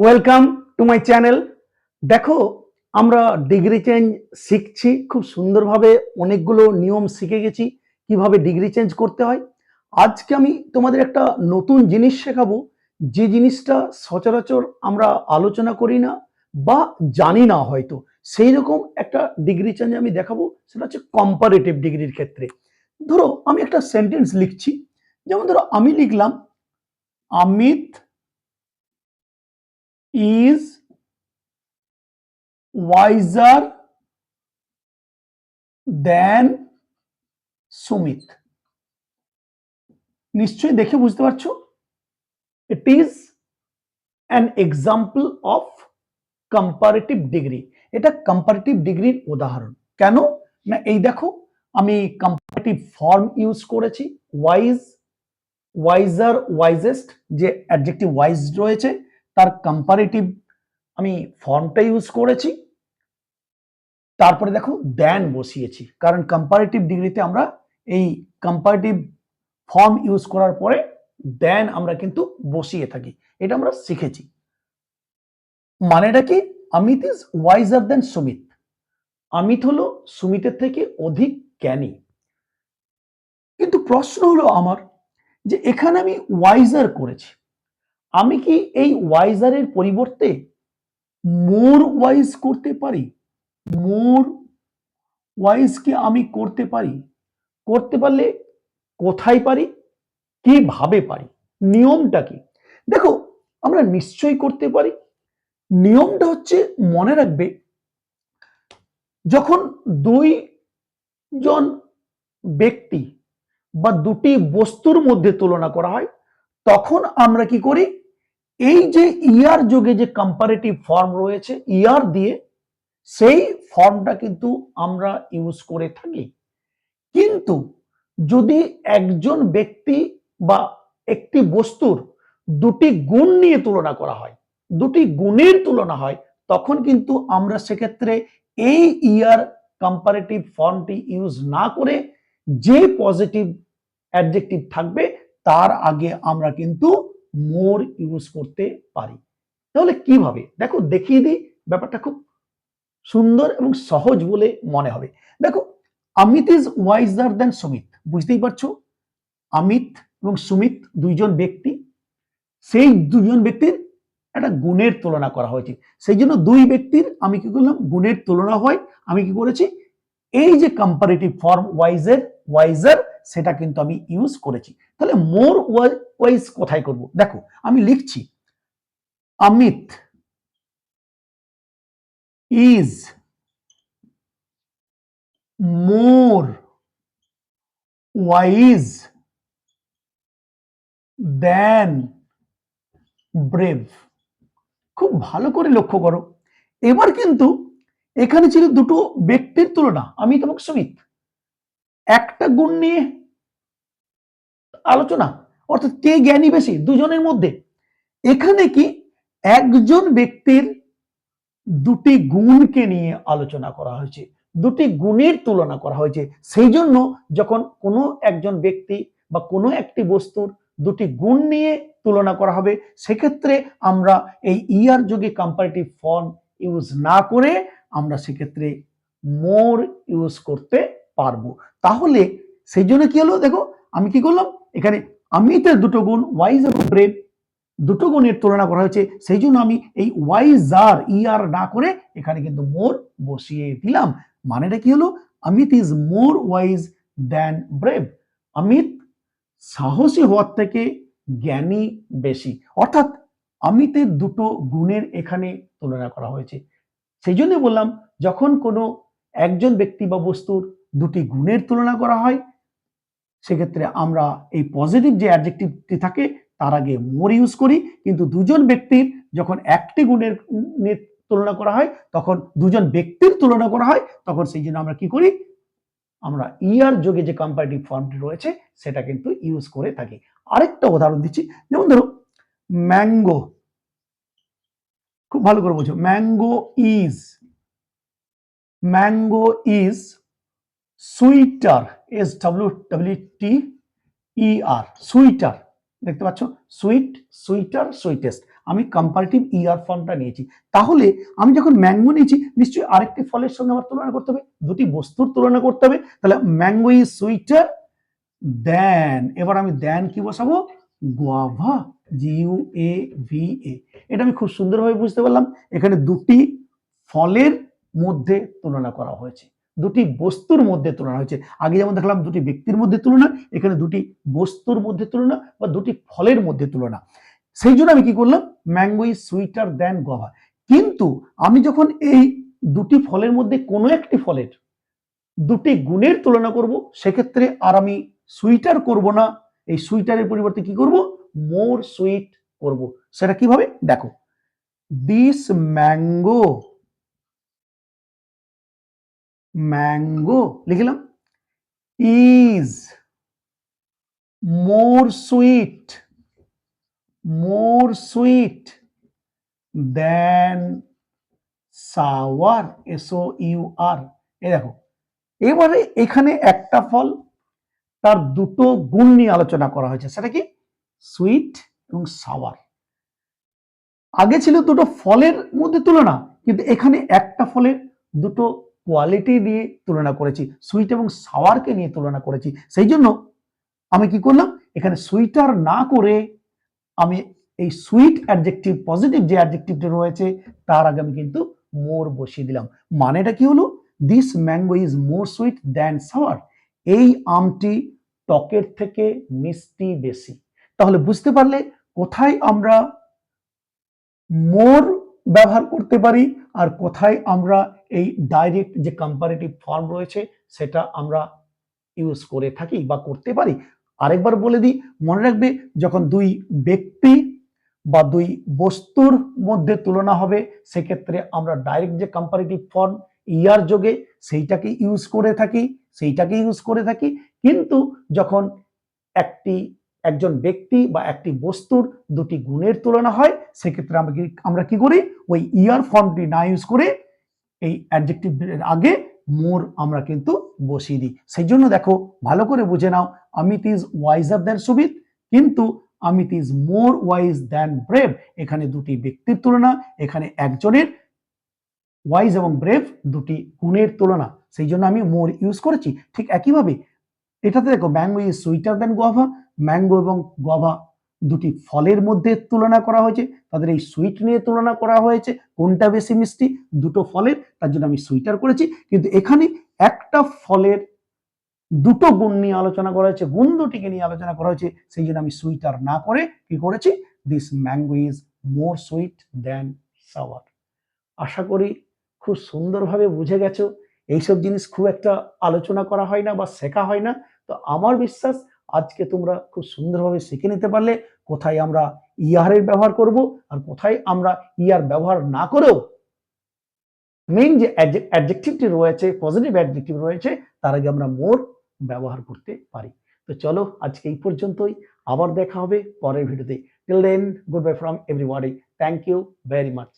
Welcome to my channel. দেখো, আমরা degree change শিখছি খুব সুন্দরভাবে, অনেকগুলো নিয়ম শিখে গেছি কিভাবে ডিগ্রি চেঞ্জ করতে হয়। আজকে আমি তোমাদের একটা নতুন জিনিস শেখাবো, যে জিনিসটা সচরাচর আমরা আলোচনা করি না বা জানি না হয়তো। সেই রকম একটা ডিগ্রি চেঞ্জ আমি দেখাবো, সেটা হচ্ছে কম্পারেটিভ ডিগ্রির ক্ষেত্রে। ধরো আমি একটা সেন্টেন্স লিখছি, যেমন ধরো আমি লিখলাম Amit is wiser than Sumit. নিশ্চয়ই দেখে বুঝতে পারছো, it is an example of comparative degree. এটা কম্পারেটিভ ডিগ্রির উদাহরণ। কেন না, এই দেখো আমি কম্পারেটিভ ফর্ম ইউজ করেছি। ওয়াইজ, ওয়াইজার, ওয়াইজেস্ট, যে অ্যাডজেক্টিভ ওয়াইজ রয়েছে তার কম্পারেটিভ আমি ফর্মটা ইউজ করেছি। তারপরে দেখো দেন বসিয়েছি, কারণ কম্পারেটিভ ডিগ্রিতে আমরা এই কম্পারেটিভ ফর্ম ইউজ করার পরে দেন আমরা কিন্তু বসিয়ে থাকি। এটা আমরা শিখেছি। মানেটা কি? অমিত ইজ ওয়াইজার দেন সুমিত। অমিত হলো সুমিতের থেকে অধিক জ্ঞানী। কিন্তু প্রশ্ন হলো আমার, যে এখানে আমি ওয়াইজার করেছি, আমি কি এই ওয়াইজারের পরিবর্তে মোর ওয়াইজ করতে পারি? মোর ওয়াইজ কি আমি করতে পারি? করতে পারলে কোথায় পারি, কিভাবে পারি, নিয়মটা কি? দেখো, আমরা নিশ্চয়ই করতে পারি। নিয়মটা হচ্ছে, মনে রাখবে, যখন দুই জন ব্যক্তি বা দুটি বস্তুর মধ্যে তুলনা করা হয়, তখন আমরা কি করি, এই যে ইয়ার যোগে যে কম্পারেটিভ ফর্ম রয়েছে ইয়ার দিয়ে, সেই ফর্মটা কিন্তু আমরা ইউজ করে থাকি। কিন্তু যদি একজন ব্যক্তি বা একটি বস্তুর দুটি গুণ নিয়ে তুলনা করা হয়, দুটি গুণের তুলনা হয়, তখন কিন্তু আমরা সেক্ষেত্রে এই ইয়ার কম্পারেটিভ ফর্মটি ইউজ না করে যে পজিটিভ অ্যাডজেক্টিভ থাকবে তার আগে আমরা কিন্তু মোর ইউজ করতে পারি। তাহলে কিভাবে, দেখো দেখিয়ে দিই। ব্যাপারটা খুব সুন্দর এবং সহজ বলে মনে হবে। দেখো, অমিত ইজ ওয়াইজার দেন সুমিত, বুঝতেই পারছো। অমিত এবং সুমিত দুইজন ব্যক্তি, সেই দুইজন ব্যক্তির একটা গুণের তুলনা করা হয়েছে। সেই জন্য দুই ব্যক্তির আমি কি করলাম, গুণের তুলনা হয়, আমি কি করেছি, এই যে কম্পারেটিভ ফর্ম ওয়াইজের, ওয়াইজার, সেটা কিন্তু আমি ইউজ করেছি। তাহলে মোর ওয়াইজ কোথায় করব? দেখো আমি লিখছি Amit is more wise than brave. খুব ভালো করে লক্ষ্য করো। এবার কিন্তু এখানে ছিল দুটো ব্যক্তির তুলনা, আমি এবং সুমিত, একটা গুণ নিয়ে আলোচনা, অর্থাৎ কে জ্ঞানী বেশি দুজনের মধ্যে। এখানে কি একজন ব্যক্তির দুটি গুণকে নিয়ে আলোচনা করা হয়েছে, দুটি গুণের তুলনা করা হয়েছে। সেই জন্য যখন কোনো একজন ব্যক্তি বা কোনো একটি বস্তুর দুটি গুণ নিয়ে তুলনা করা হবে, সেক্ষেত্রে আমরা এই ইয়ার যোগে কম্পারেটিভ ফর্ম ইউজ না করে আমরা সেক্ষেত্রে মোর ইউজ করতে পারবো। তাহলে সেই জন্য কি হলো, দেখো আমি কি করলাম, এখানে অমিতের দুটো গুণ ওয়াইজ এবং ব্রেভ, দুটো গুণের তুলনা করা হয়েছে, সেই জন্য আমি এই ওয়াইজার ইয়ার না করে এখানে কিন্তু মোর বসিয়ে দিলাম। মানেটা কি হলো, Amit is more wise than brave. Amit সাহসী হওয়ার থেকে জ্ঞানী বেশি, অর্থাৎ অমিতের দুটো গুণের এখানে তুলনা করা হয়েছে। সেই জন্য বললাম, যখন কোনো একজন ব্যক্তি বা বস্তুর দুটি গুণের তুলনা করা হয়, সেক্ষেত্রে আমরা এই পজিটিভ যে অ্যাডজেক্টিভটি থাকে তার আগে মোর ইউজ করি। কিন্তু দুজন ব্যক্তির যখন একটি গুণের তুলনা করা হয়, তখন দুজন ব্যক্তির তুলনা করা হয়, তখন সেই জন্য আমরা কি করি, আমরা ইয়ার যোগে যে কম্পারেটিভ ফর্মটি রয়েছে সেটা কিন্তু ইউজ করে থাকি। আরেকটা উদাহরণ দিচ্ছি, যেমন ধরো ম্যাঙ্গো, খুব ভালো করে বোঝো, mango is sweeter, SWITER, sweeter, দেখতে পাচ্ছ, সুইট, সুইটার, সুইটেস্ট। আমি কম্পারেটিভ ইয়ার ফর্মটা নিয়েছি। তাহলে আমি যখন ম্যাঙ্গো নিয়েছি নিশ্চয়ই আরেকটি ফলের সঙ্গে আমার তুলনা করতে হবে, দুটি বস্তুর তুলনা করতে হবে। তাহলে ম্যাঙ্গো ইজ সুইটার দেন, এবার আমি দেন কি বসাবো, গুয়াভা, GUAVA। এটা আমি খুব সুন্দরভাবে বুঝতে পারলাম। এখানে দুটি ফলের মধ্যে তুলনা করা হয়েছে, দুটি বস্তুর মধ্যে তুলনা হয়েছে। আগে যেমন দেখলাম দুটি ব্যক্তির মধ্যে তুলনা, এখানে দুটি বস্তুর মধ্যে তুলনা বা দুটি ফলের মধ্যে তুলনা। সেই জন্য আমি কি করলাম, mango is sweater then guava. কিন্তু আমি যখন এই দুটি ফলের মধ্যে কোনো একটি ফলের দুটি গুণের তুলনা করব, সেক্ষেত্রে আর আমি সুইটার করব না, এই সুইটারের পরিবর্তে কি করব, মোর সুইট করব। সেটা কিভাবে দেখো, দিস ম্যাঙ্গো লিখলাম is more sweet than sour, SOUR। এই দেখো, এবারে এখানে একটা ফল, তার দুটো গুণ নিয়ে আলোচনা করা হয়েছে, সেটা কি, সুইট এবং সাওয়ার। আগে ছিল দুটো ফলের মধ্যে তুলনা, কিন্তু এখানে একটা ফলের দুটো কোয়ালিটি দিয়ে তুলনা করেছি, সুইট এবং সাওয়ারকে নিয়ে তুলনা করেছি। সেই জন্য আমি কি করলাম, এখানে সুইটার না করে আমি এই সুইট অ্যাডজেক্টিভ, পজিটিভ যে অ্যাডজেক্টিভটা রয়েছে তার আগে আমি কিন্তু মোর বসিয়ে দিলাম। মানেটা কি হলো, this mango is more sweet than sour, এই আমটি টকের থেকে মিষ্টি বেশি। তাহলে বুঝতে পারলে কোথায় আমরা মোর ব্যবহার করতে পারি আর কোথায় আমরা এই ডাইরেক্ট যে কম্পারেটিভ ফর্ম রয়েছে সেটা আমরা ইউজ করে থাকি বা করতে পারি। আরেকবার বলে দিই, মনে রাখবে, যখন দুই ব্যক্তি বা দুই বস্তুর মধ্যে তুলনা হবে সেক্ষেত্রে আমরা ডাইরেক্ট যে কম্পারেটিভ ফর্ম ইয়ার যোগে সেইটাকে ইউজ করে থাকি। কিন্তু যখন একজন ব্যক্তি বা একটি বস্তুর দুটি গুণের তুলনা হয় সেক্ষেত্রে আমরা কি করি, ওই ইয়ার ফর্মটি না ইউজ করে এই অ্যাডজেক্টিভের আগে মোর আমরা কিন্তু বসিয়ে দিই। সেই জন্য দেখো, ভালো করে বুঝে নাও, অমিত ইজ ওয়াইজার দ্যান সুবিত, কিন্তু Amit is more wise than brave. এখানে দুটি ব্যক্তির তুলনা, এখানে একজনের ওয়াইজ এবং ব্রেভ দুটি গুণের তুলনা, সেই জন্য আমি মোর ইউজ করেছি। ঠিক একইভাবে এটাতে দেখো, mango is sweater than guava, mango এবং গুয়াভা দুটি ফলের মধ্যে তুলনা করা হয়েছে, তাদের এই সুইট নিয়ে তুলনা করা হয়েছে, কোনটা বেশি মিষ্টি, দুটো ফলের, তার জন্য আমি সুইটার করেছি। কিন্তু এখানে একটা ফলের দুটো গুণ নিয়ে আলোচনা করা হয়েছে, গুণ দুটিকে নিয়ে আলোচনা করা হয়েছে, সেই জন্য আমি সুইটার না করে কি করেছি, this mango is more sweet than sour. আশা করি খুব সুন্দরভাবে বুঝে গেছো। এইসব জিনিস খুব একটা আলোচনা করা হয় না বা শেখা হয় না, তো আমার বিশ্বাস আজকে তোমরা খুব সুন্দরভাবে শিখে নিতে পারলে কোথায় আমরা ইয়ারের ব্যবহার করব আর কোথায় আমরা ইয়ার ব্যবহার না করেও মেইন যে অ্যাডজেক্টিভটি রয়েছে, পজিটিভ অ্যাডজেক্টিভ রয়েছে, তার আগে আমরা মোর ব্যবহার করতে পারি। তো চলো আজকে এই পর্যন্তই, আবার দেখা হবে পরের ভিডিওতে। Till then, goodbye from everybody, thank you very much.